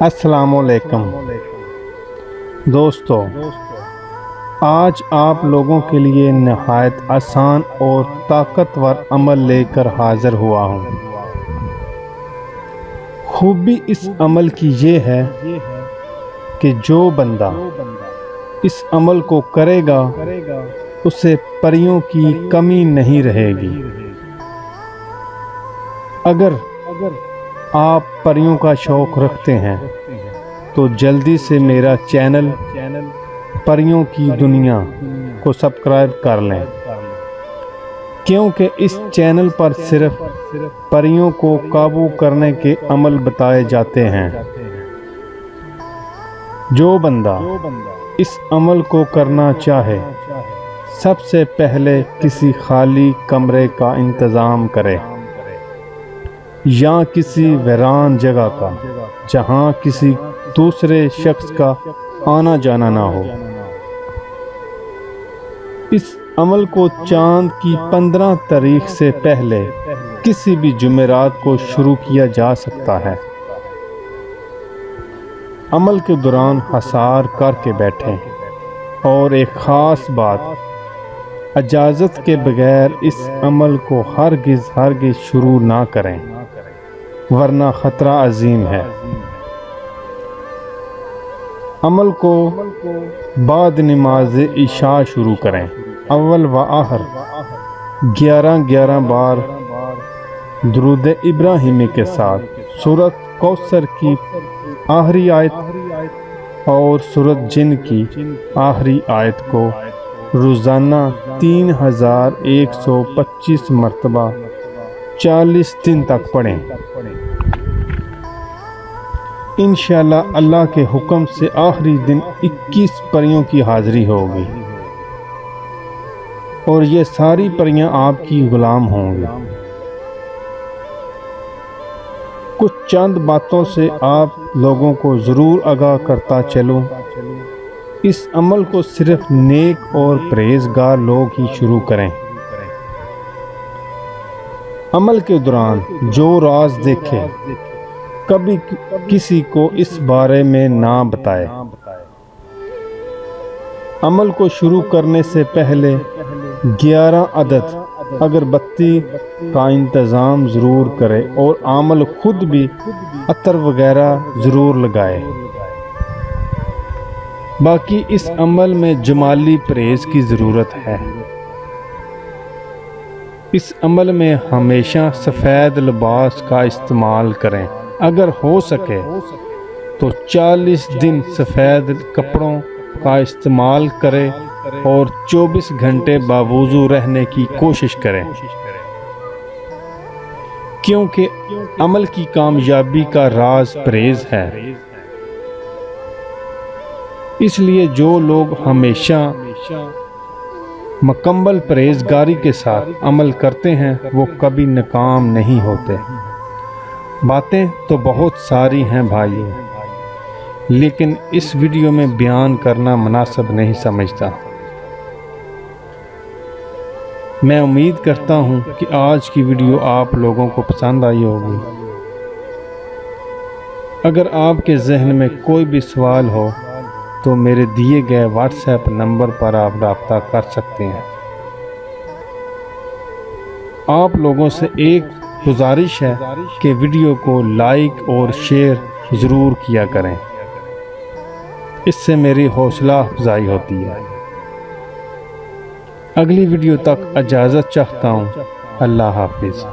السلام علیکم دوستو، آج آپ لوگوں کے لیے نہایت آسان اور طاقتور عمل لے کر حاضر ہوا ہوں۔ خوبی اس عمل کی یہ ہے کہ جو بندہ اس عمل کو کرے گا اسے پریوں کی کمی نہیں رہے گی۔ اگر آپ پریوں کا شوق رکھتے ہیں تو جلدی سے میرا چینل پریوں کی دنیا کو سبسکرائب کر لیں، کیونکہ اس چینل پر صرف پریوں کو قابو کرنے کے عمل بتائے جاتے ہیں۔ جو بندہ اس عمل کو کرنا چاہے سب سے پہلے کسی خالی کمرے کا انتظام کرے یا کسی ویران جگہ کا، جہاں کسی دوسرے شخص کا آنا جانا نہ ہو۔ اس عمل کو چاند کی 15 تاریخ سے پہلے کسی بھی جمعرات کو شروع کیا جا سکتا ہے۔ عمل کے دوران حصار کر کے بیٹھیں، اور ایک خاص بات، اجازت کے بغیر اس عمل کو ہرگز شروع نہ کریں، ورنہ خطرہ عظیم ہے۔ عمل کو بعد نماز عشاء شروع کریں۔ اول و آخر 11 بار درود ابراہیمی کے ساتھ سورۃ کوثر کی آخری آیت اور سورۃ جن کی آخری آیت کو روزانہ 3125 مرتبہ 40 دن تک پڑھیں۔ انشاءاللہ اللہ کے حکم سے آخری دن 21 پریوں کی حاضری ہوگی، اور یہ ساری پریاں آپ کی غلام ہوں گی۔ کچھ چند باتوں سے آپ لوگوں کو ضرور آگاہ کرتا چلوں، اس عمل کو صرف نیک اور پرہیزگار لوگ ہی شروع کریں۔ عمل کے دوران جو راز دیکھے کبھی کسی کو اس بارے میں نہ بتائے۔ عمل کو شروع کرنے سے پہلے 11 عدد اگربتی کا انتظام ضرور کرے، اور عامل خود بھی عطر وغیرہ ضرور لگائے۔ باقی اس عمل میں جمالی پرہیز کی ضرورت ہے۔ اس عمل میں ہمیشہ سفید لباس کا استعمال کریں۔ اگر ہو سکے تو 40 دن سفید کپڑوں کا استعمال کریں اور 24 گھنٹے باوضو رہنے کی کوشش کریں، کیونکہ عمل کی کامیابی کا راز پرہیز ہے۔ اس لیے جو لوگ ہمیشہ مکمل پرہیزگاری کے ساتھ عمل کرتے ہیں وہ کبھی ناکام نہیں ہوتے۔ باتیں تو بہت ساری ہیں بھائیو، لیکن اس ویڈیو میں بیان کرنا مناسب نہیں سمجھتا۔ میں امید کرتا ہوں کہ آج کی ویڈیو آپ لوگوں کو پسند آئی ہوگی۔ اگر آپ کے ذہن میں کوئی بھی سوال ہو تو میرے دیے گئے واٹس ایپ نمبر پر آپ رابطہ کر سکتے ہیں۔ آپ لوگوں سے ایک گزارش ہے کہ ویڈیو کو لائک اور شیئر ضرور کیا کریں، اس سے میری حوصلہ افزائی ہوتی ہے۔ اگلی ویڈیو تک اجازت چاہتا ہوں۔ اللہ حافظ۔